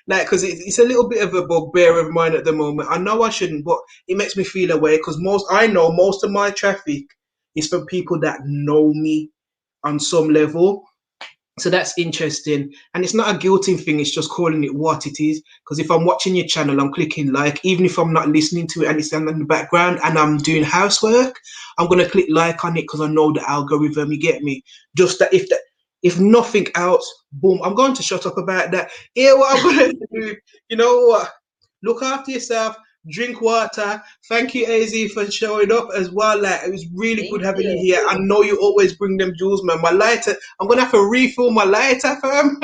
Like, because it's a little bit of a bugbear of mine at the moment. I know I shouldn't, but it makes me feel away because I know most of my traffic is from people that know me on some level. So that's interesting. And it's not a guilting thing, it's just calling it what it is. Because if I'm watching your channel, I'm clicking like, even if I'm not listening to it and it's on in the background and I'm doing housework, I'm gonna click like on it because I know the algorithm, you get me? Just that if nothing else, boom, I'm going to shut up about that. Here what I'm gonna do, you know what? Look after yourself, drink water. Thank you, AZ, for showing up as well. Like it was really Thank good having you you. here. I know you always bring them jewels, man. My lighter, I'm gonna have to refill my lighter, fam.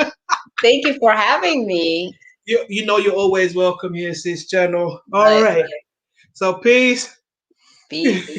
Thank you for having me. You know you're always welcome here, sis channel. All But right. So peace. peace.